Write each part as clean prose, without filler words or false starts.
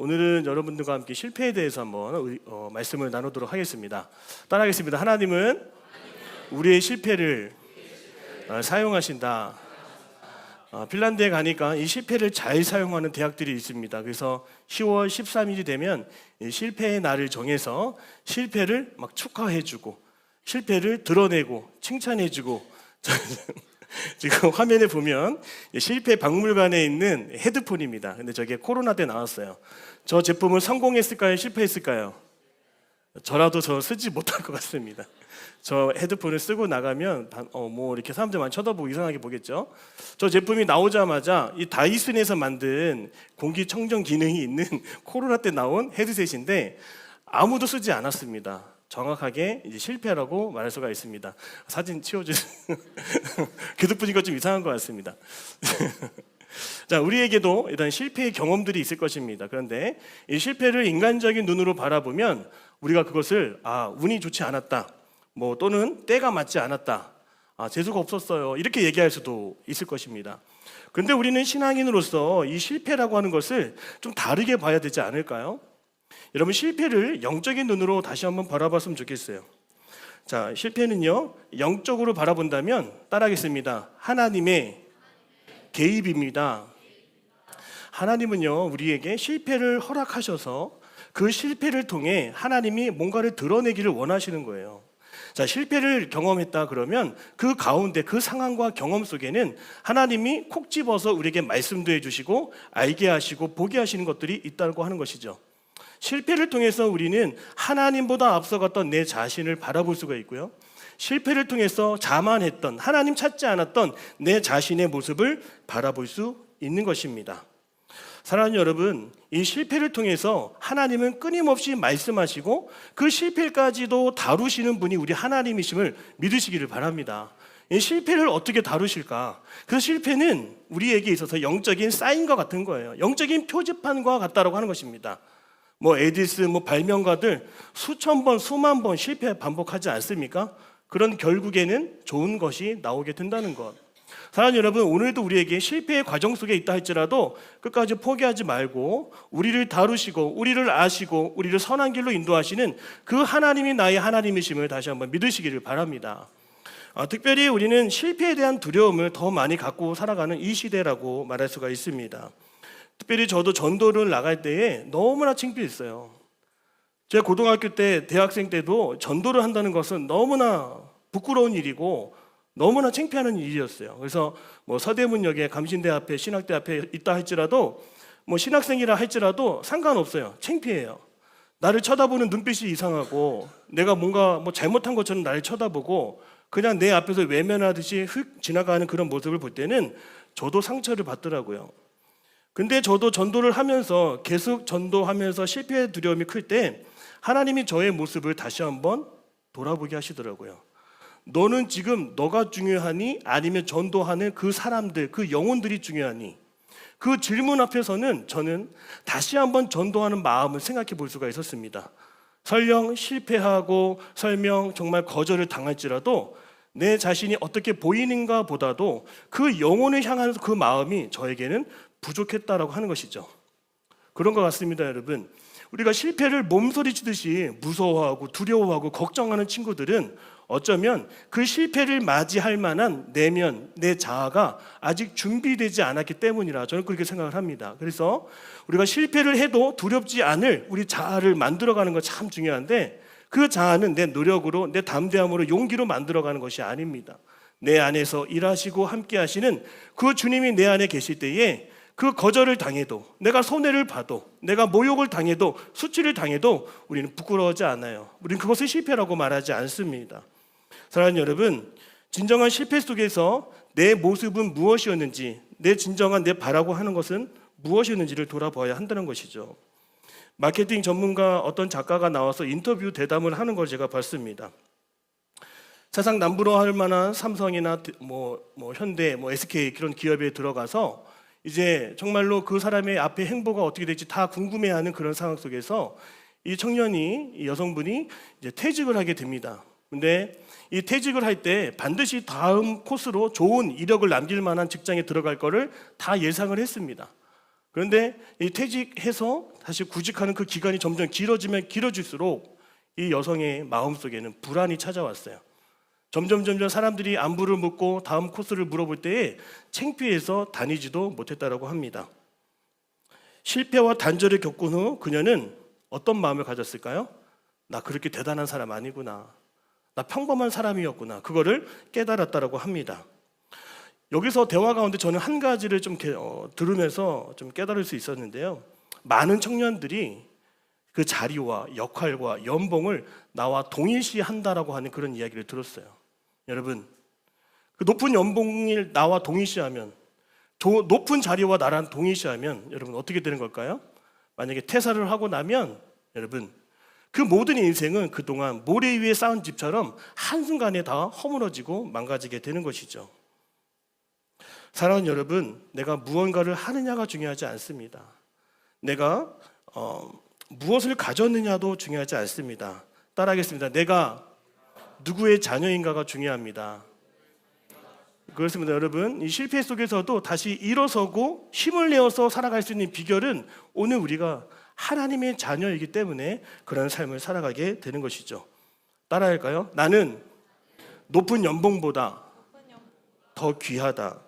오늘은 여러분들과 함께 실패에 대해서 한번 말씀을 나누도록 하겠습니다. 따라하겠습니다. 하나님은 우리의 실패를 사용하신다. 핀란드에 가니까 이 실패를 잘 사용하는 대학들이 있습니다. 그래서 10월 13일이 되면 이 실패의 날을 정해서 실패를 막 축하해주고 실패를 드러내고 칭찬해주고 지금 화면에 보면 실패 박물관에 있는 헤드폰입니다. 근데 저게 코로나 때 나왔어요. 저 제품은 성공했을까요? 실패했을까요? 저라도 저 쓰지 못할 것 같습니다. 저 헤드폰을 쓰고 나가면 뭐 이렇게 사람들 많이 쳐다보고 이상하게 보겠죠. 저 제품이 나오자마자 이 다이슨에서 만든 공기청정 기능이 있는 코로나 때 나온 헤드셋인데 아무도 쓰지 않았습니다. 정확하게 이제 실패라고 말할 수가 있습니다. 사진 치워주세요. 계속 보니까 좀 이상한 것 같습니다. 자, 우리에게도 일단 실패의 경험들이 있을 것입니다. 그런데 이 실패를 인간적인 눈으로 바라보면 우리가 그것을 운이 좋지 않았다, 뭐 또는 때가 맞지 않았다, 재수가 없었어요, 이렇게 얘기할 수도 있을 것입니다. 그런데 우리는 신앙인으로서 이 실패라고 하는 것을 좀 다르게 봐야 되지 않을까요? 여러분, 실패를 영적인 눈으로 다시 한번 바라봤으면 좋겠어요. 자, 실패는요, 영적으로 바라본다면 따라하겠습니다. 하나님의 개입입니다. 하나님은요, 우리에게 실패를 허락하셔서 그 실패를 통해 하나님이 뭔가를 드러내기를 원하시는 거예요. 자, 실패를 경험했다 그러면 그 가운데 그 상황과 경험 속에는 하나님이 콕 집어서 우리에게 말씀도 해주시고 알게 하시고 보게 하시는 것들이 있다고 하는 것이죠. 실패를 통해서 우리는 하나님보다 앞서갔던 내 자신을 바라볼 수가 있고요, 실패를 통해서 자만했던, 하나님 찾지 않았던 내 자신의 모습을 바라볼 수 있는 것입니다. 사랑하는 여러분, 이 실패를 통해서 하나님은 끊임없이 말씀하시고 그 실패까지도 다루시는 분이 우리 하나님이심을 믿으시기를 바랍니다. 이 실패를 어떻게 다루실까? 그 실패는 우리에게 있어서 영적인 사인과 같은 거예요. 영적인 표지판과 같다라고 하는 것입니다. 에디슨, 발명가들 수천 번, 수만 번 실패 반복하지 않습니까? 그런 결국에는 좋은 것이 나오게 된다는 것. 사랑하는 여러분, 오늘도 우리에게 실패의 과정 속에 있다 할지라도 끝까지 포기하지 말고 우리를 다루시고 우리를 아시고 우리를 선한 길로 인도하시는 그 하나님이 나의 하나님이심을 다시 한번 믿으시기를 바랍니다. 특별히 우리는 실패에 대한 두려움을 더 많이 갖고 살아가는 이 시대라고 말할 수가 있습니다. 특별히 저도 전도를 나갈 때에 너무나 창피했어요. 제가 고등학교 때, 대학생 때도 전도를 한다는 것은 너무나 부끄러운 일이고 너무나 창피하는 일이었어요. 그래서 서대문역에 감신대 앞에, 신학대 앞에 있다 할지라도 신학생이라 할지라도 상관없어요. 창피해요. 나를 쳐다보는 눈빛이 이상하고 내가 뭔가 잘못한 것처럼 나를 쳐다보고 그냥 내 앞에서 외면하듯이 휙 지나가는 그런 모습을 볼 때는 저도 상처를 받더라고요. 근데 저도 전도를 하면서, 계속 전도하면서 실패의 두려움이 클 때 하나님이 저의 모습을 다시 한번 돌아보게 하시더라고요. 너는 지금 너가 중요하니 아니면 전도하는 그 사람들, 그 영혼들이 중요하니? 그 질문 앞에서는 저는 다시 한번 전도하는 마음을 생각해 볼 수가 있었습니다. 설령 실패하고 설령 정말 거절을 당할지라도 내 자신이 어떻게 보이는가 보다도 그 영혼을 향한 그 마음이 저에게는 부족했다라고 하는 것이죠. 그런 것 같습니다, 여러분. 우리가 실패를 몸소리치듯이 무서워하고 두려워하고 걱정하는 친구들은 어쩌면 그 실패를 맞이할 만한 내면, 내 자아가 아직 준비되지 않았기 때문이라 저는 그렇게 생각을 합니다. 그래서 우리가 실패를 해도 두렵지 않을 우리 자아를 만들어가는 거 참 중요한데, 그 자아는 내 노력으로, 내 담대함으로, 용기로 만들어가는 것이 아닙니다. 내 안에서 일하시고 함께 하시는 그 주님이 내 안에 계실 때에 그 거절을 당해도, 내가 손해를 봐도, 내가 모욕을 당해도, 수치를 당해도 우리는 부끄러워하지 않아요. 우리는 그것을 실패라고 말하지 않습니다. 사랑하는 여러분, 진정한 실패 속에서 내 모습은 무엇이었는지, 내 진정한 내 바라고 하는 것은 무엇이었는지를 돌아봐야 한다는 것이죠. 마케팅 전문가 어떤 작가가 나와서 인터뷰 대담을 하는 걸 제가 봤습니다. 세상 남부로 할 만한 삼성이나 현대, SK 그런 기업에 들어가서 이제 정말로 그 사람의 앞에 행보가 어떻게 될지 다 궁금해하는 그런 상황 속에서 이 청년이, 이 여성분이 이제 퇴직을 하게 됩니다. 근데 이 퇴직을 할 때 반드시 다음 코스로 좋은 이력을 남길 만한 직장에 들어갈 거를 다 예상을 했습니다. 그런데 이 퇴직해서 다시 구직하는 그 기간이 점점 길어지면 길어질수록 이 여성의 마음속에는 불안이 찾아왔어요. 점점 사람들이 안부를 묻고 다음 코스를 물어볼 때에 창피해서 다니지도 못했다라고 합니다. 실패와 단절을 겪은 후 그녀는 어떤 마음을 가졌을까요? 나 그렇게 대단한 사람 아니구나. 나 평범한 사람이었구나. 그거를 깨달았다라고 합니다. 여기서 대화 가운데 저는 한 가지를 좀 들으면서 좀 깨달을 수 있었는데요. 많은 청년들이 그 자리와 역할과 연봉을 나와 동일시한다라고 하는 그런 이야기를 들었어요. 여러분, 그 높은 연봉을 나와 동일시하면, 높은 자리와 나랑 동일시하면 여러분 어떻게 되는 걸까요? 만약에 퇴사를 하고 나면 여러분 그 모든 인생은 그동안 모래 위에 쌓은 집처럼 한순간에 다 허물어지고 망가지게 되는 것이죠. 사랑하는 여러분, 내가 무언가를 하느냐가 중요하지 않습니다. 내가 무엇을 가졌느냐도 중요하지 않습니다. 따라하겠습니다. 내가 누구의 자녀인가가 중요합니다. 그렇습니다. 여러분, 이 실패 속에서도 다시 일어서고 힘을 내어서 살아갈 수 있는 비결은 오늘 우리가 하나님의 자녀이기 때문에 그런 삶을 살아가게 되는 것이죠. 따라할까요? 나는 높은 연봉보다 더 귀하다.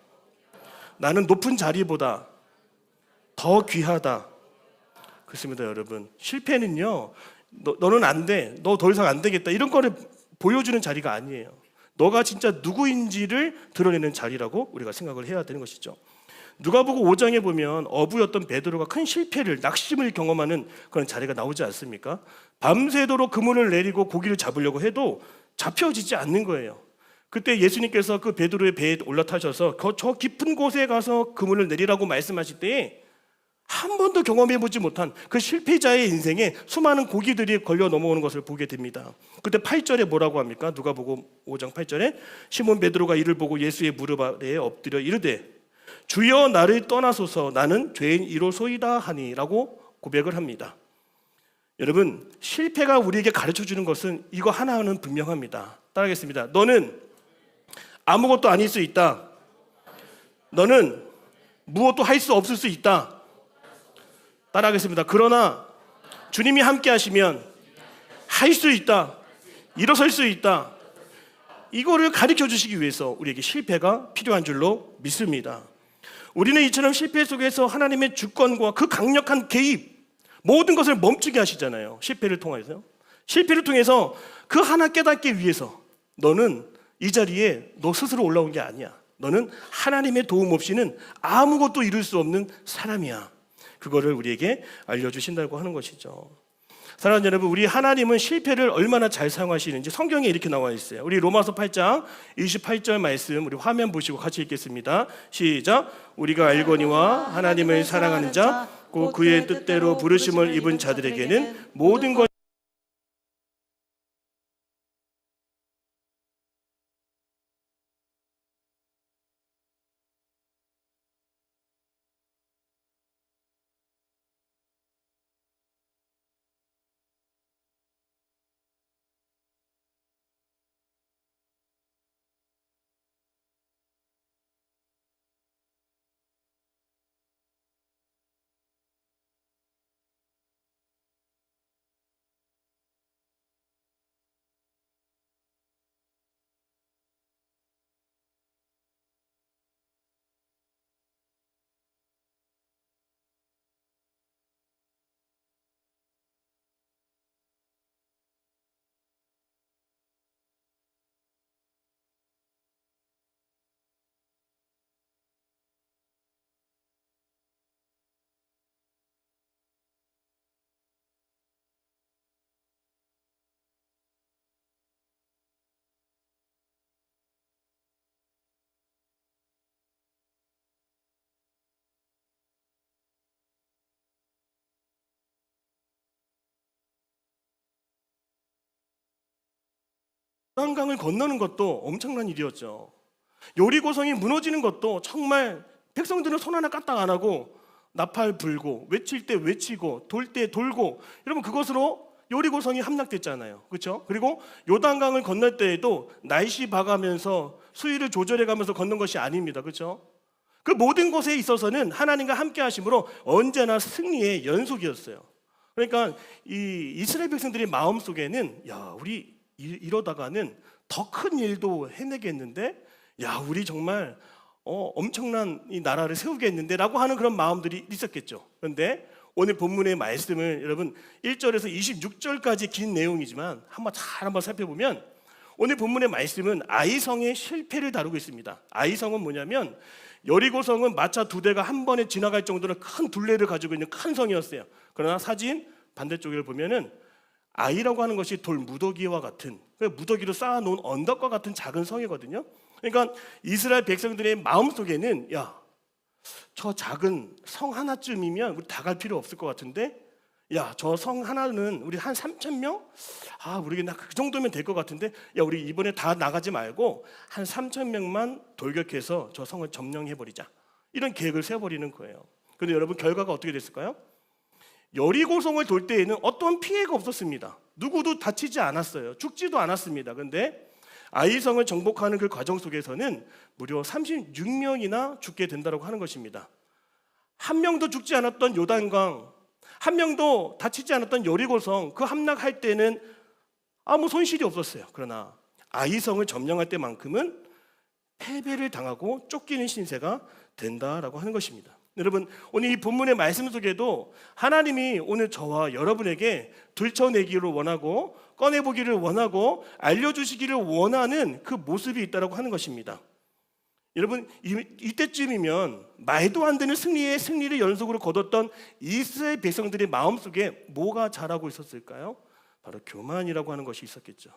나는 높은 자리보다 더 귀하다. 그렇습니다, 여러분. 실패는요, 너는 안 돼, 너 더 이상 안 되겠다, 이런 거를 보여주는 자리가 아니에요. 너가 진짜 누구인지를 드러내는 자리라고 우리가 생각을 해야 되는 것이죠. 누가복음 5장에 보면 어부였던 베드로가 큰 실패를, 낙심을 경험하는 그런 자리가 나오지 않습니까? 밤새도록 그물을 내리고 고기를 잡으려고 해도 잡혀지지 않는 거예요. 그때 예수님께서 그 베드로의 배에 올라타셔서 저 깊은 곳에 가서 그물을 내리라고 말씀하실 때 한 번도 경험해보지 못한 그 실패자의 인생에 수많은 고기들이 걸려 넘어오는 것을 보게 됩니다. 그때 8절에 뭐라고 합니까? 누가복음 5장 8절에 시몬 베드로가 이를 보고 예수의 무릎 아래에 엎드려 이르되 주여 나를 떠나소서 나는 죄인이로소이다 하니라고 고백을 합니다. 여러분, 실패가 우리에게 가르쳐주는 것은 이거 하나는 분명합니다. 따라하겠습니다. 너는 아무것도 아닐 수 있다. 너는 무엇도 할 수 없을 수 있다. 따라하겠습니다. 그러나 주님이 함께 하시면 할 수 있다. 일어설 수 있다. 이거를 가르쳐 주시기 위해서 우리에게 실패가 필요한 줄로 믿습니다. 우리는 이처럼 실패 속에서 하나님의 주권과 그 강력한 개입, 모든 것을 멈추게 하시잖아요. 실패를 통해서 그 하나 깨닫기 위해서 너는 이 자리에 너 스스로 올라온 게 아니야. 너는 하나님의 도움 없이는 아무것도 이룰 수 없는 사람이야. 그거를 우리에게 알려주신다고 하는 것이죠. 사랑하는 여러분, 우리 하나님은 실패를 얼마나 잘 사용하시는지 성경에 이렇게 나와 있어요. 우리 로마서 8장 28절 말씀 우리 화면 보시고 같이 읽겠습니다. 시작. 우리가 알거니와 하나님을 사랑하는 자 곧 그의 뜻대로 부르심을 입은 자들에게는 모든 것 요단강을 건너는 것도 엄청난 일이었죠. 여리고성이 무너지는 것도 정말 백성들은 손 하나 까딱 안 하고 나팔 불고 외칠 때 외치고 돌 때 돌고, 여러분 그것으로 여리고성이 함락됐잖아요. 그렇죠? 그리고 요단강을 건널 때에도 날씨 봐가면서 수위를 조절해가면서 걷는 것이 아닙니다. 그렇죠? 그 모든 것에 있어서는 하나님과 함께 하심으로 언제나 승리의 연속이었어요. 그러니까 이 이스라엘 백성들의 마음속에는 야, 우리 이러다가는 더 큰 일도 해내겠는데, 야, 우리 정말 엄청난 이 나라를 세우겠는데 라고 하는 그런 마음들이 있었겠죠. 그런데 오늘 본문의 말씀을 여러분 1절에서 26절까지 긴 내용이지만 한번 살펴보면 오늘 본문의 말씀은 아이성의 실패를 다루고 있습니다. 아이성은 뭐냐면 여리고성은 마차 2대가 한 번에 지나갈 정도로 큰 둘레를 가지고 있는 큰 성이었어요. 그러나 사진 반대쪽을 보면은 아이라고 하는 것이 돌 무더기와 같은, 무더기로 쌓아놓은 언덕과 같은 작은 성이거든요. 그러니까 이스라엘 백성들의 마음속에는 야, 저 작은 성 하나쯤이면 우리 다 갈 필요 없을 것 같은데, 야, 저 성 하나는 우리 한 3,000명? 우리 그 정도면 될 것 같은데, 야, 우리 이번에 다 나가지 말고 한 3,000명만 돌격해서 저 성을 점령해버리자, 이런 계획을 세워버리는 거예요. 그런데 여러분, 결과가 어떻게 됐을까요? 여리고성을 돌 때에는 어떤 피해가 없었습니다. 누구도 다치지 않았어요. 죽지도 않았습니다. 그런데 아이성을 정복하는 그 과정 속에서는 무려 36명이나 죽게 된다고 하는 것입니다. 한 명도 죽지 않았던 요단강, 한 명도 다치지 않았던 여리고성, 그 함락할 때는 아무 손실이 없었어요. 그러나 아이성을 점령할 때만큼은 패배를 당하고 쫓기는 신세가 된다라고 하는 것입니다. 여러분, 오늘 이 본문의 말씀 속에도 하나님이 오늘 저와 여러분에게 들춰내기를 원하고 꺼내보기를 원하고 알려주시기를 원하는 그 모습이 있다고 하는 것입니다. 여러분, 이때쯤이면 말도 안 되는 승리를 연속으로 거뒀던 이스라엘 백성들의 마음속에 뭐가 자라고 있었을까요? 바로 교만이라고 하는 것이 있었겠죠.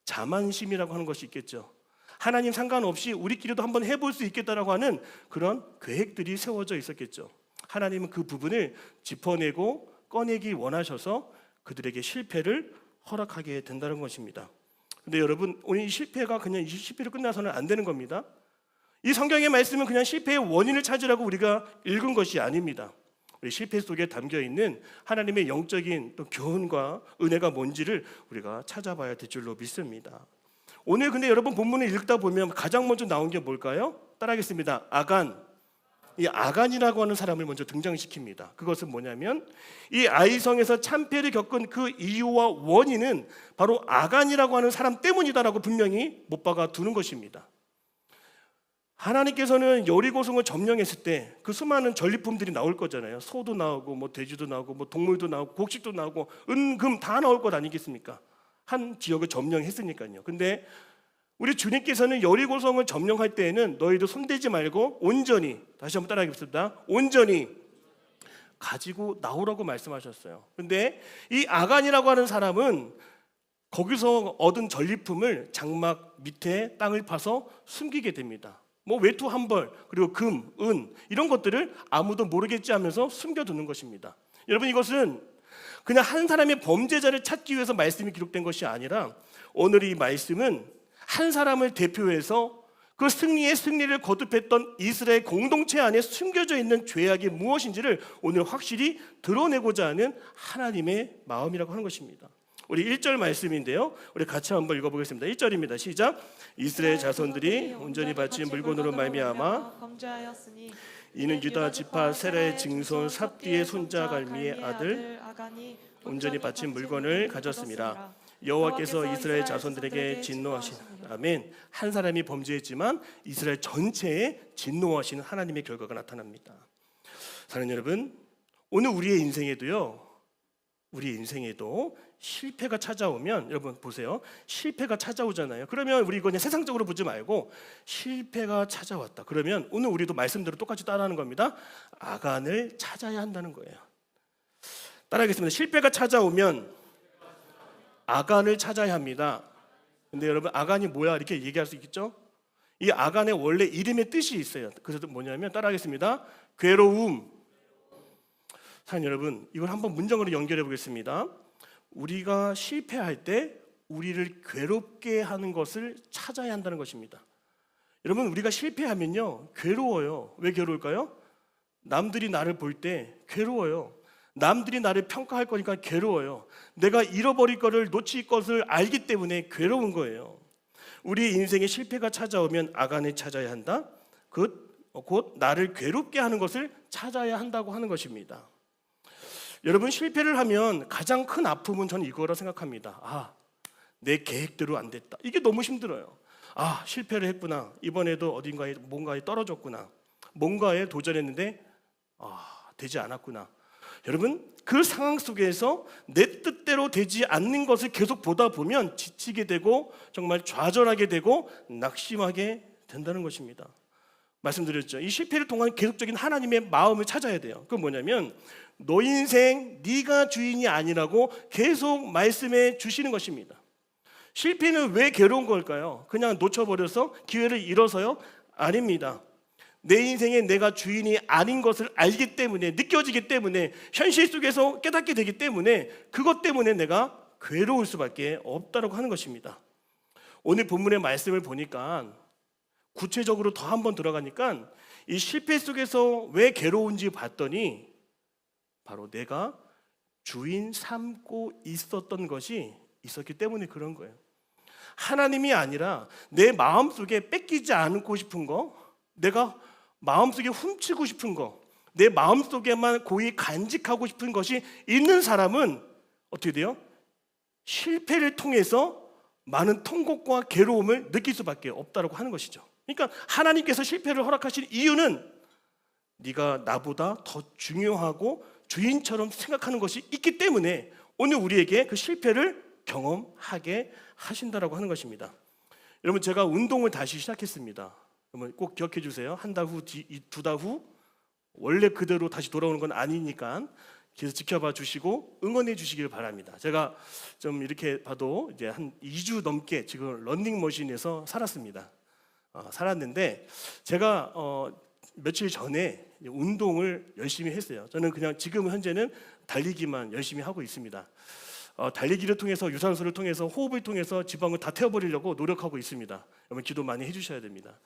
자만심이라고 하는 것이 있겠죠. 하나님 상관없이 우리끼리도 한번 해볼 수 있겠다라고 하는 그런 계획들이 세워져 있었겠죠. 하나님은 그 부분을 짚어내고 꺼내기 원하셔서 그들에게 실패를 허락하게 된다는 것입니다. 근데 여러분, 오늘 이 실패가 그냥 이 실패로 끝나서는 안 되는 겁니다. 이 성경의 말씀은 그냥 실패의 원인을 찾으라고 우리가 읽은 것이 아닙니다. 우리 실패 속에 담겨 있는 하나님의 영적인 또 교훈과 은혜가 뭔지를 우리가 찾아봐야 될 줄로 믿습니다. 오늘 근데 여러분 본문을 읽다 보면 가장 먼저 나온 게 뭘까요? 따라하겠습니다. 아간. 이 아간이라고 하는 사람을 먼저 등장시킵니다. 그것은 뭐냐면 이 아이성에서 참패를 겪은 그 이유와 원인은 바로 아간이라고 하는 사람 때문이다라고 분명히 못 박아 두는 것입니다. 하나님께서는 여리고성을 점령했을 때 그 수많은 전리품들이 나올 거잖아요. 소도 나오고 뭐 돼지도 나오고 뭐 동물도 나오고 곡식도 나오고 은금 다 나올 것 아니겠습니까? 한 지역을 점령했으니까요. 근데 우리 주님께서는 여리고성을 점령할 때에는 너희도 손대지 말고 온전히, 다시 한번 따라하겠습니다. 온전히 가지고 나오라고 말씀하셨어요. 근데 이 아간이라고 하는 사람은 거기서 얻은 전리품을 장막 밑에 땅을 파서 숨기게 됩니다. 뭐 외투 한 벌, 그리고 금, 은 이런 것들을 아무도 모르겠지 하면서 숨겨두는 것입니다. 여러분, 이것은 그냥 한 사람의 범죄자를 찾기 위해서 말씀이 기록된 것이 아니라 오늘 이 말씀은 한 사람을 대표해서 그 승리를 거듭했던 이스라엘 공동체 안에 숨겨져 있는 죄악이 무엇인지를 오늘 확실히 드러내고자 하는 하나님의 마음이라고 하는 것입니다. 우리 1절 말씀인데요, 우리 같이 한번 읽어보겠습니다. 1절입니다. 시작. 이스라엘 자손들이 온전히 바친 물건으로 말미암아 범죄하였으니 이는 유다 지파 세라의 증손 삽디의 손자 갈미의 아들 아간이 온전히 바친 물건을 가졌습니다. 여호와께서 이스라엘 자손들에게 진노하신, 아멘. 한 사람이 범죄했지만 이스라엘 전체에 진노하시는 하나님의 결과가 나타납니다. 사랑하는 여러분, 오늘 우리의 인생에도 실패가 찾아오면, 여러분 보세요. 실패가 찾아오잖아요. 그러면 우리 그냥 세상적으로 보지 말고 실패가 찾아왔다. 그러면 오늘 우리도 말씀대로 똑같이 따라하는 겁니다. 아간을 찾아야 한다는 거예요. 따라하겠습니다. 실패가 찾아오면 아간을 찾아야 합니다. 근데 여러분, 아간이 뭐야? 이렇게 얘기할 수 있겠죠? 이 아간의 원래 이름의 뜻이 있어요. 그래서 뭐냐면, 따라하겠습니다. 괴로움. 사랑하는 여러분, 이걸 한번 문장으로 연결해 보겠습니다. 우리가 실패할 때 우리를 괴롭게 하는 것을 찾아야 한다는 것입니다. 여러분, 우리가 실패하면요 괴로워요. 왜 괴로울까요? 남들이 나를 볼 때 괴로워요. 남들이 나를 평가할 거니까 괴로워요. 내가 잃어버릴 것을, 놓칠 것을 알기 때문에 괴로운 거예요. 우리 인생에 실패가 찾아오면 아간을 찾아야 한다. 그 곧 나를 괴롭게 하는 것을 찾아야 한다고 하는 것입니다. 여러분, 실패를 하면 가장 큰 아픔은 저는 이거라 생각합니다. 내 계획대로 안 됐다. 이게 너무 힘들어요. 실패를 했구나. 이번에도 어딘가에 뭔가에 떨어졌구나. 뭔가에 도전했는데 되지 않았구나. 여러분, 그 상황 속에서 내 뜻대로 되지 않는 것을 계속 보다 보면 지치게 되고 정말 좌절하게 되고 낙심하게 된다는 것입니다. 말씀드렸죠. 이 실패를 통한 계속적인 하나님의 마음을 찾아야 돼요. 그건 뭐냐면 너 인생 네가 주인이 아니라고 계속 말씀해 주시는 것입니다. 실패는 왜 괴로운 걸까요? 그냥 놓쳐버려서 기회를 잃어서요? 아닙니다. 내 인생에 내가 주인이 아닌 것을 알기 때문에, 느껴지기 때문에, 현실 속에서 깨닫게 되기 때문에 그것 때문에 내가 괴로울 수밖에 없다고 하는 것입니다. 오늘 본문의 말씀을 보니까 구체적으로 더 한번 들어가니까 이 실패 속에서 왜 괴로운지 봤더니 바로 내가 주인 삼고 있었던 것이 있었기 때문에 그런 거예요. 하나님이 아니라 내 마음속에 뺏기지 않고 싶은 거, 내가 마음속에 훔치고 싶은 거, 내 마음속에만 고이 간직하고 싶은 것이 있는 사람은 어떻게 돼요? 실패를 통해서 많은 통곡과 괴로움을 느낄 수밖에 없다고 하는 것이죠. 그러니까 하나님께서 실패를 허락하신 이유는 네가 나보다 더 중요하고 주인처럼 생각하는 것이 있기 때문에 오늘 우리에게 그 실패를 경험하게 하신다라고 하는 것입니다. 여러분, 제가 운동을 다시 시작했습니다. 여러분 꼭 기억해 주세요. 한 달 후, 두 달 후 원래 그대로 다시 돌아오는 건 아니니까 계속 지켜봐 주시고 응원해 주시길 바랍니다. 제가 좀 이렇게 봐도 이제 한 2주 넘게 지금 러닝머신에서 살았습니다. 살았는데 제가 며칠 전에 운동을 열심히 했어요. 저는 그냥 지금 현재는 달리기만 열심히 하고 있습니다. 달리기를 통해서 유산소를 통해서 호흡을 통해서 지방을 다 태워버리려고 노력하고 있습니다. 여러분 기도 많이 해주셔야 됩니다.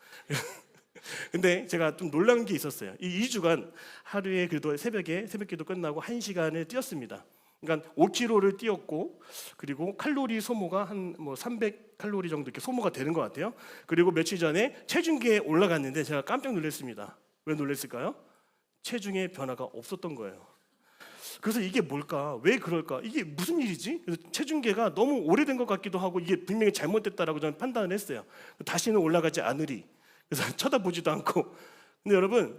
근데 제가 좀 놀란 게 있었어요. 이 2주간 하루에 그래도 새벽기도 끝나고 1시간을 뛰었습니다. 그러니까 5km를 뛰었고 그리고 칼로리 소모가 한 300칼로리 정도 이렇게 소모가 되는 것 같아요. 그리고 며칠 전에 체중계에 올라갔는데 제가 깜짝 놀랐습니다. 왜 놀랐을까요? 체중의 변화가 없었던 거예요. 그래서 이게 뭘까? 왜 그럴까? 이게 무슨 일이지? 그래서 체중계가 너무 오래된 것 같기도 하고 이게 분명히 잘못됐다라고 저는 판단을 했어요. 다시는 올라가지 않으리. 그래서 쳐다보지도 않고. 근데 여러분,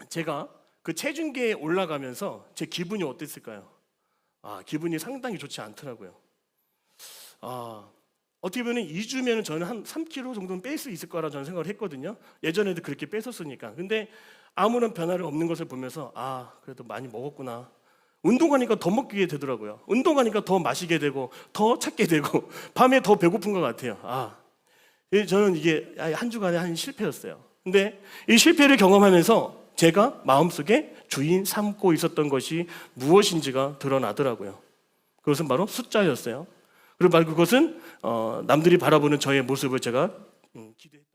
제가 그 체중계에 올라가면서 제 기분이 어땠을까요? 기분이 상당히 좋지 않더라고요. 어떻게 보면 2주면 저는 한 3kg 정도는 뺄 수 있을 거라 저는 생각을 했거든요. 예전에도 그렇게 뺐었으니까. 근데 아무런 변화를 없는 것을 보면서 그래도 많이 먹었구나. 운동하니까 더 먹게 되더라고요. 운동하니까 더 마시게 되고 더 찾게 되고 밤에 더 배고픈 것 같아요. 저는 이게 한 주간의 한 실패였어요. 근데 이 실패를 경험하면서 제가 마음속에 주인 삼고 있었던 것이 무엇인지가 드러나더라고요. 그것은 바로 숫자였어요. 그리고 바로 그것은 남들이 바라보는 저의 모습을 제가 기대했던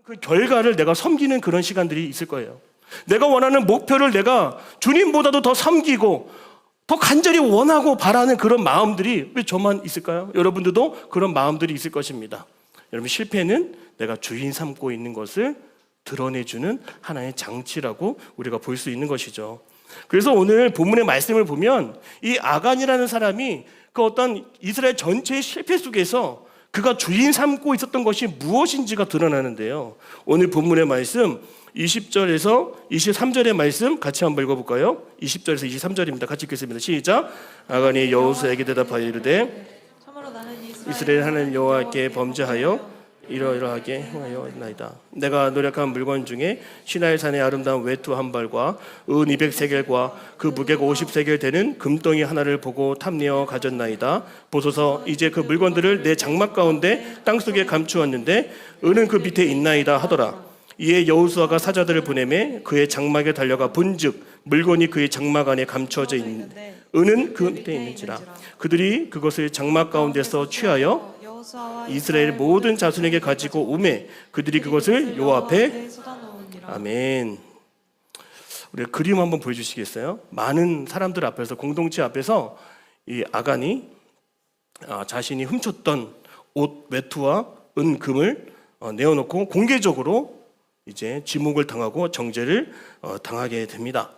그 결과를 내가 섬기는 그런 시간들이 있을 거예요. 내가 원하는 목표를 내가 주님보다도 더 섬기고 더 간절히 원하고 바라는 그런 마음들이 왜 저만 있을까요? 여러분들도 그런 마음들이 있을 것입니다. 여러분, 실패는 내가 주인 삼고 있는 것을 드러내주는 하나의 장치라고 우리가 볼 수 있는 것이죠. 그래서 오늘 본문의 말씀을 보면 이 아간이라는 사람이 그 어떤 이스라엘 전체의 실패 속에서 그가 주인 삼고 있었던 것이 무엇인지가 드러나는데요. 오늘 본문의 말씀 20절에서 23절의 말씀 같이 한번 읽어볼까요? 20절에서 23절입니다. 같이 읽겠습니다. 시작. 아간이 여호수아에게 대답하여 이르되 이스라엘 하나님 여호와께 범죄하여 이러이러하게 행하였나이다. 내가 노력한 물건 중에 시나이 산의 아름다운 외투 한 벌과 은 200세겔과 그 무게가 50세겔 되는 금덩이 하나를 보고 탐내어 가졌나이다. 보소서, 이제 그 물건들을 내 장막 가운데 땅속에 감추었는데 은은 그 밑에 있나이다 하더라. 이에 여호수아가 사자들을 보내매 그의 장막에 달려가 본즉 물건이 그의 장막 안에 감춰져 있는 은은 그 밑에 있는지라. 그들이 그것을 장막 가운데서 취하여 이스라엘 모든 자손에게 가지고 오매 그들이 그것을 여호와 앞에 아멘. 우리 그림 한번 보여주시겠어요? 많은 사람들 앞에서, 공동체 앞에서 이 아간이 자신이 훔쳤던 옷 외투와 은금을 내어놓고 공개적으로 이제 지목을 당하고 정죄를 당하게 됩니다.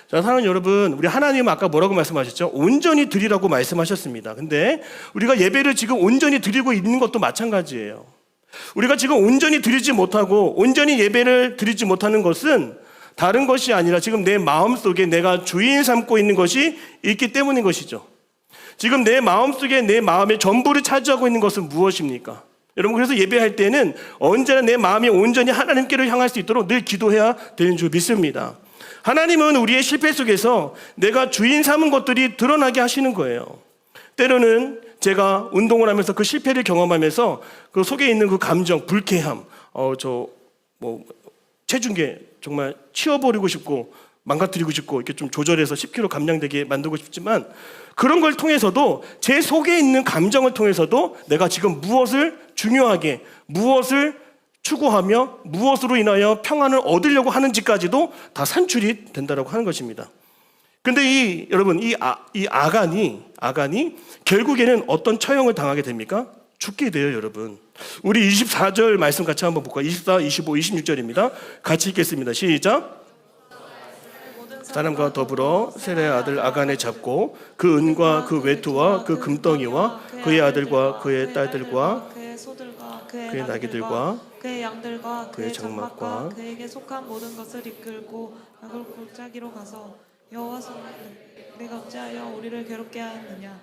자, 사랑하는 여러분, 우리 하나님 아까 뭐라고 말씀하셨죠? 온전히 드리라고 말씀하셨습니다. 근데 우리가 예배를 지금 온전히 드리고 있는 것도 마찬가지예요. 우리가 지금 온전히 드리지 못하고 온전히 예배를 드리지 못하는 것은 다른 것이 아니라 지금 내 마음속에 내가 주인 삼고 있는 것이 있기 때문인 것이죠. 지금 내 마음속에 내 마음의 전부를 차지하고 있는 것은 무엇입니까? 여러분, 그래서 예배할 때는 언제나 내 마음이 온전히 하나님께로 향할 수 있도록 늘 기도해야 되는 줄 믿습니다. 하나님은 우리의 실패 속에서 내가 주인 삼은 것들이 드러나게 하시는 거예요. 때로는 제가 운동을 하면서 그 실패를 경험하면서 그 속에 있는 그 감정, 불쾌함, 체중계 정말 치워버리고 싶고 망가뜨리고 싶고 이렇게 좀 조절해서 10kg 감량되게 만들고 싶지만 그런 걸 통해서도 제 속에 있는 감정을 통해서도 내가 지금 무엇을 중요하게 무엇을 추구하며 무엇으로 인하여 평안을 얻으려고 하는지까지도 다 산출이 된다고 하는 것입니다. 근데 여러분 이 아간이 결국에는 어떤 처형을 당하게 됩니까? 죽게 돼요, 여러분. 우리 24절 말씀 같이 한번 볼까요? 24, 25, 26절입니다. 같이 읽겠습니다. 시작. 사람과 더불어 셀의 아들 아간을 잡고 그 은과 그 외투와 그 금덩이와 그의 아들과 그의 딸들과 그의 소들과 그의 나귀들과 그의 양들과 그의 그의 장막과 장막과 그에게 속한 모든 것을 이끌고 악을 골짜기로 가서 여호와께서 내가 어찌하여 우리를 괴롭게 하였느냐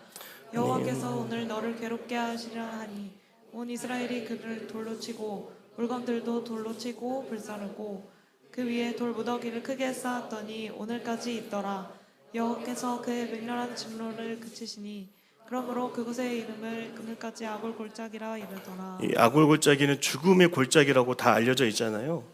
여호와께서 오늘 너를 괴롭게 하시려 하니 온 이스라엘이 그를 돌로 치고 물건들도 돌로 치고 불사르고 그 위에 돌 무더기를 크게 쌓았더니 오늘까지 있더라. 여호와께서 그의 맹렬한 진노를 그치시니 그러므로 그곳의 이름을 그늘까지 아골 골짜기라 이르더라. 이 아골 골짜기는 죽음의 골짜기라고 다 알려져 있잖아요.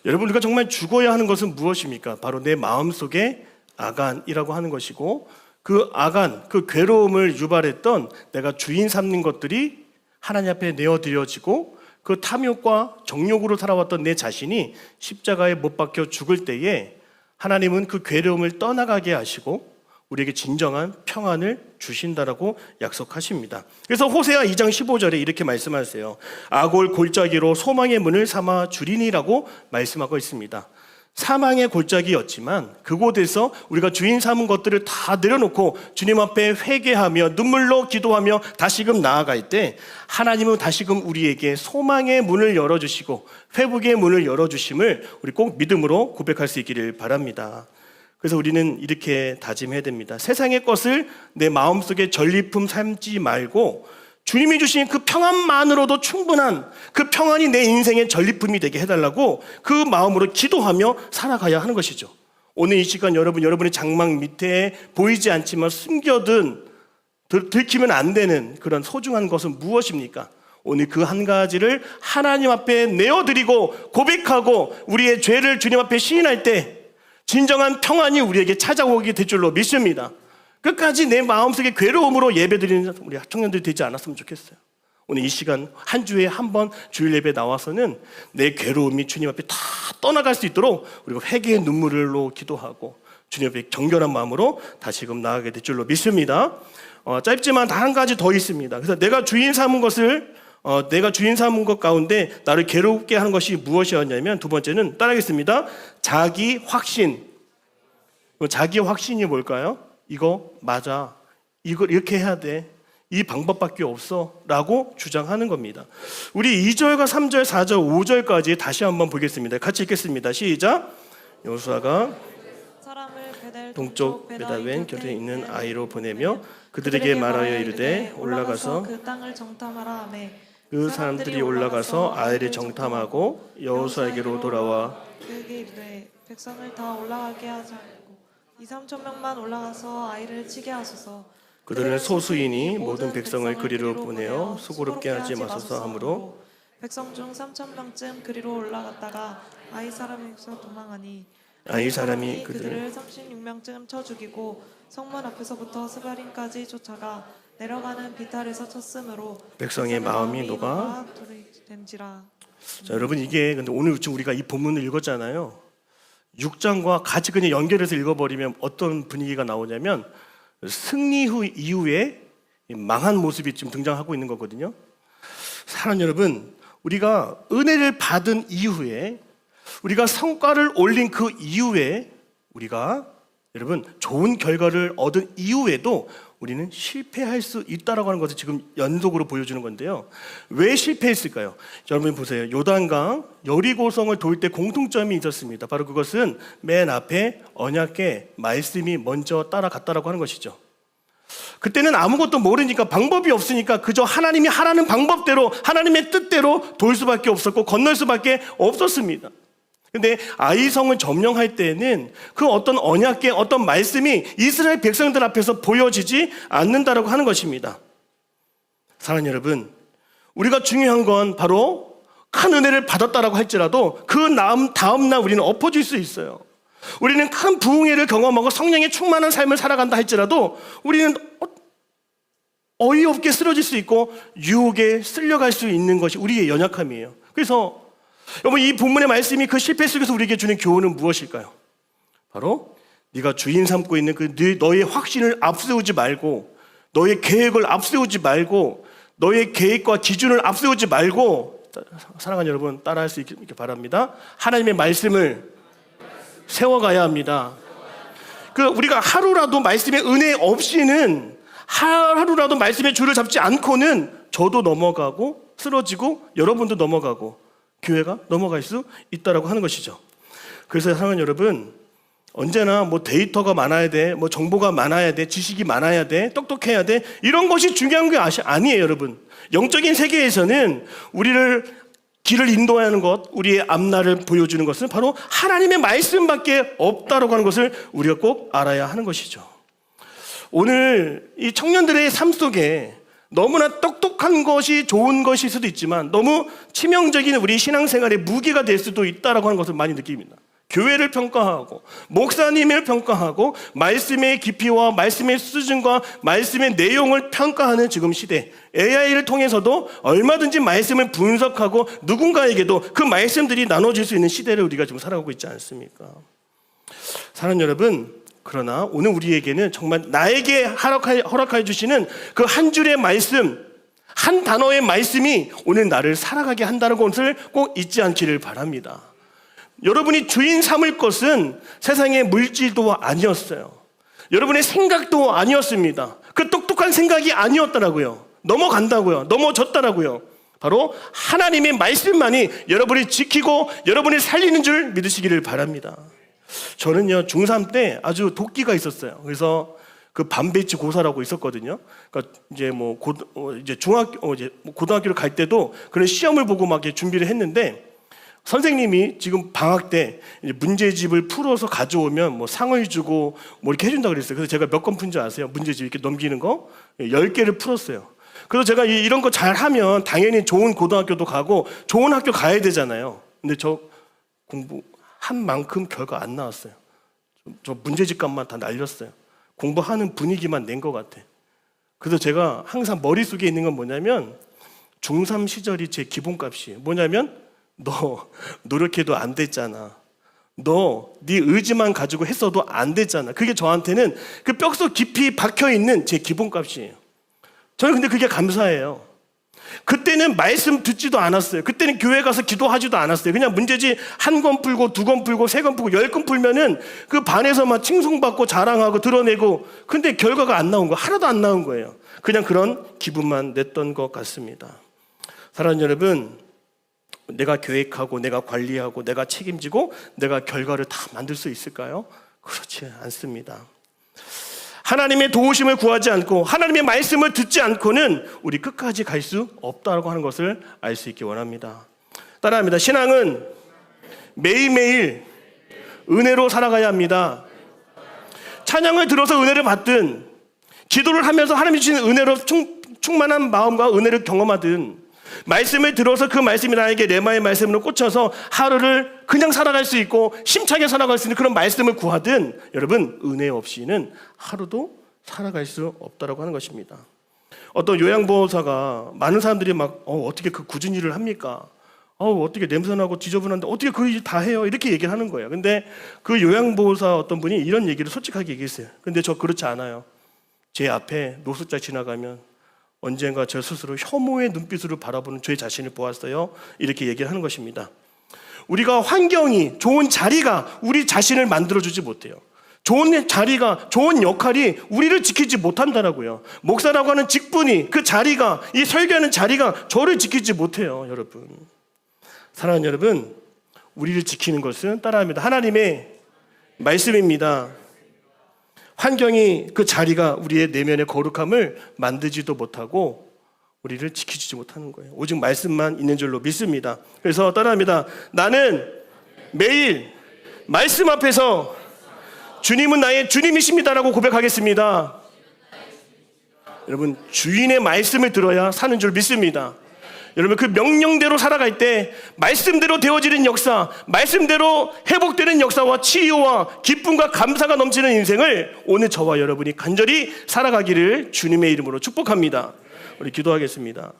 여러분, 우리가 정말 죽어야 하는 것은 무엇입니까? 바로 내 마음속에 아간이라고 하는 것이고 그 아간, 그 괴로움을 유발했던 내가 주인 삼는 것들이 하나님 앞에 내어드려지고 그 탐욕과 정욕으로 살아왔던 내 자신이 십자가에 못 박혀 죽을 때에 하나님은 그 괴로움을 떠나가게 하시고 우리에게 진정한 평안을 주신다라고 약속하십니다. 그래서 호세아 2장 15절에 이렇게 말씀하세요. 아골 골짜기로 소망의 문을 삼아 주리니라고 말씀하고 있습니다. 사망의 골짜기였지만 그곳에서 우리가 주인 삼은 것들을 다 내려놓고 주님 앞에 회개하며 눈물로 기도하며 다시금 나아갈 때 하나님은 다시금 우리에게 소망의 문을 열어주시고 회복의 문을 열어주심을 우리 꼭 믿음으로 고백할 수 있기를 바랍니다. 그래서 우리는 이렇게 다짐해야 됩니다. 세상의 것을 내 마음속에 전리품 삼지 말고 주님이 주신 그 평안만으로도 충분한 그 평안이 내 인생의 전리품이 되게 해달라고 그 마음으로 기도하며 살아가야 하는 것이죠. 오늘 이 시간 여러분의 장막 밑에 보이지 않지만 숨겨둔 들키면 안 되는 그런 소중한 것은 무엇입니까? 오늘 그 한 가지를 하나님 앞에 내어드리고 고백하고 우리의 죄를 주님 앞에 시인할 때 진정한 평안이 우리에게 찾아오게 될 줄로 믿습니다. 끝까지 내 마음속에 괴로움으로 예배드리는 우리 청년들이 되지 않았으면 좋겠어요. 오늘 이 시간 한 주에 한 번 주일 예배 나와서는 내 괴로움이 주님 앞에 다 떠나갈 수 있도록 우리가 회개의 눈물로 기도하고 주님 앞에 정결한 마음으로 다시금 나아가게 될 줄로 믿습니다. 짧지만 다 한 가지 더 있습니다. 그래서 내가 주인 삼은 것 가운데 나를 괴롭게 하는 것이 무엇이었냐면 두 번째는 따라하겠습니다. 자기 확신. 자기 확신이 뭘까요? 이거 맞아. 이걸 이렇게 해야 돼. 이 방법밖에 없어. 라고 주장하는 겁니다. 우리 2절과 3절, 4절, 5절까지 다시 한번 보겠습니다. 같이 읽겠습니다. 시작. 여호수아가 사람을 베델 동쪽 베다웬 곁에 있는 아이로 보내며 그들에게 말하여 이르되 올라가서 그 땅을 정탐하라 하매 그 사람들이 올라가서 아이를 정탐하고 여호수아에게로 돌아와 그에게 이르되 백성을 다 올라가게 하지 말고 2-3천 명만 올라가서 아이를 치게 하소서. 그들은 소수이니 모든 백성을 그리로 보내어 수고롭게 하지 마소서 하므로 백성 중 3천 명쯤 그리로 올라갔다가 아이 사람에게서 도망하니 아이 사람이 그들을 36명쯤 쳐 죽이고 성문 앞에서부터 스바림까지 쫓아가 내려가는 비탈에서 쳤으므로 백성의 마음이 녹아 된지라. 자, 여러분 이게 근데 오늘 우리가 이 본문을 읽었잖아요. 6장과 같이 그냥 연결해서 읽어버리면 어떤 분위기가 나오냐면 승리 후 이후에 이 망한 모습이 지금 등장하고 있는 거거든요. 사랑하는 여러분, 우리가 은혜를 받은 이후에, 우리가 성과를 올린 그 이후에, 우리가 여러분 좋은 결과를 얻은 이후에도 우리는 실패할 수 있다라고 하는 것을 지금 연속으로 보여주는 건데요. 왜 실패했을까요? 여러분 보세요. 요단강 여리고성을 돌 때 공통점이 있었습니다. 바로 그것은 맨 앞에 언약궤 말씀이 먼저 따라갔다라고 하는 것이죠. 그때는 아무것도 모르니까, 방법이 없으니까 그저 하나님이 하라는 방법대로, 하나님의 뜻대로 돌 수밖에 없었고 건널 수밖에 없었습니다. 근데 아이성을 점령할 때에는 그 어떤 언약궤, 어떤 말씀이 이스라엘 백성들 앞에서 보여지지 않는다라고 하는 것입니다. 사랑하는 여러분, 우리가 중요한 건 바로 큰 은혜를 받았다라고 할지라도 그 다음 날 우리는 엎어질 수 있어요. 우리는 큰 부흥회를 경험하고 성령의 충만한 삶을 살아간다 할지라도 우리는 어이없게 쓰러질 수 있고 유혹에 쓸려갈 수 있는 것이 우리의 연약함이에요. 그래서 여러분, 이 본문의 말씀이 그 실패 속에서 우리에게 주는 교훈은 무엇일까요? 바로 네가 주인 삼고 있는 그 너의 확신을 앞세우지 말고, 너의 계획을 앞세우지 말고, 너의 계획과 기준을 앞세우지 말고, 사랑하는 여러분 따라할 수 있게 바랍니다. 하나님의 말씀을 세워가야 합니다. 우리가 하루라도 말씀의 은혜 없이는, 하루라도 말씀의 줄을 잡지 않고는 저도 넘어가고 쓰러지고 여러분도 넘어가고 교회가 넘어갈 수 있다라고 하는 것이죠. 그래서 사랑하는 여러분, 언제나 데이터가 많아야 돼, 정보가 많아야 돼, 지식이 많아야 돼, 똑똑해야 돼, 이런 것이 중요한 게 아니에요. 여러분, 영적인 세계에서는 우리를 길을 인도하는 것, 우리의 앞날을 보여주는 것은 바로 하나님의 말씀밖에 없다라고 하는 것을 우리가 꼭 알아야 하는 것이죠. 오늘 이 청년들의 삶 속에 너무나 똑똑한 것이 좋은 것일 수도 있지만 너무 치명적인 우리 신앙생활의 무기가 될 수도 있다라고 하는 것을 많이 느낍니다. 교회를 평가하고 목사님을 평가하고 말씀의 깊이와 말씀의 수준과 말씀의 내용을 평가하는 지금 시대, AI를 통해서도 얼마든지 말씀을 분석하고 누군가에게도 그 말씀들이 나눠질 수 있는 시대를 우리가 지금 살아가고 있지 않습니까? 사랑하는 여러분, 그러나 오늘 우리에게는 정말 나에게 허락해 주시는 그 한 줄의 말씀, 한 단어의 말씀이 오늘 나를 살아가게 한다는 것을 꼭 잊지 않기를 바랍니다. 여러분이 주인 삼을 것은 세상의 물질도 아니었어요. 여러분의 생각도 아니었습니다. 그 똑똑한 생각이 아니었더라고요. 넘어간다고요. 넘어졌더라고요. 바로 하나님의 말씀만이 여러분을 지키고 여러분을 살리는 줄 믿으시기를 바랍니다. 저는요, 중3 때 아주 도끼가 있었어요. 그래서 그 반배치 고사라고 있었거든요. 그러니까 이제 고등학교를 갈 때도 그런 시험을 보고 막 준비를 했는데, 선생님이 지금 방학 때 문제집을 풀어서 가져오면 상을 주고 이렇게 해준다고 그랬어요. 그래서 제가 몇 권 푼 줄 아세요? 문제집 이렇게 넘기는 거 10개를 풀었어요. 그래서 제가 이런 거 잘하면 당연히 좋은 고등학교도 가고 좋은 학교 가야 되잖아요. 근데 저 공부한 만큼 결과 안 나왔어요. 저 문제집 값만 다 날렸어요. 공부하는 분위기만 낸 것 같아. 그래서 제가 항상 머릿속에 있는 건 뭐냐면, 중3 시절이 제 기본값이에요. 뭐냐면, 너 노력해도 안 됐잖아. 너 네 의지만 가지고 했어도 안 됐잖아. 그게 저한테는 그 뼛속 깊이 박혀있는 제 기본값이에요. 저는 근데 그게 감사해요. 그때는 말씀 듣지도 않았어요. 그때는 교회 가서 기도하지도 않았어요. 그냥 문제지 한 권 풀고 2권 풀고 3권 풀고 10권 풀면은 그 반에서 막 칭송받고 자랑하고 드러내고, 근데 결과가 안 나온 거, 하나도 안 나온 거예요. 그냥 그런 기분만 냈던 것 같습니다. 사랑하는 여러분, 내가 계획하고 내가 관리하고 내가 책임지고 내가 결과를 다 만들 수 있을까요? 그렇지 않습니다. 하나님의 도우심을 구하지 않고 하나님의 말씀을 듣지 않고는 우리 끝까지 갈 수 없다고 하는 것을 알 수 있기 원합니다. 따라합니다. 신앙은 매일매일 은혜로 살아가야 합니다. 찬양을 들어서 은혜를 받든, 기도를 하면서 하나님이 주시는 은혜로 충만한 마음과 은혜를 경험하든, 말씀을 들어서 그 말씀이 나에게 레마의 말씀으로 꽂혀서 하루를 그냥 살아갈 수 있고 심차게 살아갈 수 있는 그런 말씀을 구하든, 여러분, 은혜 없이는 하루도 살아갈 수 없다라고 하는 것입니다. 어떤 요양보호사가 많은 사람들이 어떻게 그 굳은 일을 합니까? 어떻게 냄새나고 지저분한데 어떻게 그 일 다 해요? 이렇게 얘기를 하는 거예요. 근데 그 요양보호사 어떤 분이 이런 얘기를 솔직하게 얘기했어요. 근데 저 그렇지 않아요. 제 앞에 노숙자 지나가면 언젠가 저 스스로 혐오의 눈빛으로 바라보는 저의 자신을 보았어요. 이렇게 얘기를 하는 것입니다. 우리가 환경이, 좋은 자리가 우리 자신을 만들어주지 못해요. 좋은 자리가, 좋은 역할이 우리를 지키지 못한다라고요. 목사라고 하는 직분이, 그 자리가, 이 설교하는 자리가 저를 지키지 못해요, 여러분. 사랑하는 여러분, 우리를 지키는 것은 따라합니다. 하나님의 말씀입니다. 환경이, 그 자리가 우리의 내면의 거룩함을 만들지도 못하고 우리를 지키지 못하는 거예요. 오직 말씀만 있는 줄로 믿습니다. 그래서 따라합니다. 나는 매일 말씀 앞에서 주님은 나의 주님이십니다라고 고백하겠습니다. 여러분, 주인의 말씀을 들어야 사는 줄 믿습니다. 여러분, 그 명령대로 살아갈 때 말씀대로 되어지는 역사, 말씀대로 회복되는 역사와 치유와 기쁨과 감사가 넘치는 인생을 오늘 저와 여러분이 간절히 살아가기를 주님의 이름으로 축복합니다. 우리 기도하겠습니다.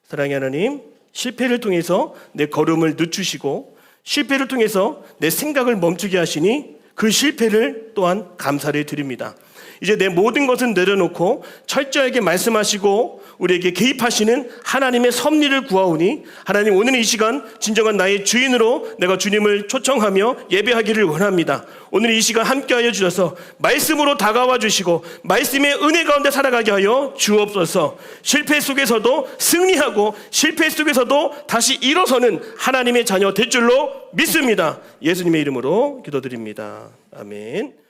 사랑의 하나님, 실패를 통해서 내 걸음을 늦추시고 실패를 통해서 내 생각을 멈추게 하시니 그 실패를 또한 감사를 드립니다. 이제 내 모든 것은 내려놓고 철저하게 말씀하시고 우리에게 개입하시는 하나님의 섭리를 구하오니 하나님, 오늘 이 시간 진정한 나의 주인으로 내가 주님을 초청하며 예배하기를 원합니다. 오늘 이 시간 함께하여 주셔서 말씀으로 다가와 주시고 말씀의 은혜 가운데 살아가게 하여 주옵소서. 실패 속에서도 승리하고 실패 속에서도 다시 일어서는 하나님의 자녀 될 줄로 믿습니다. 예수님의 이름으로 기도드립니다. 아멘.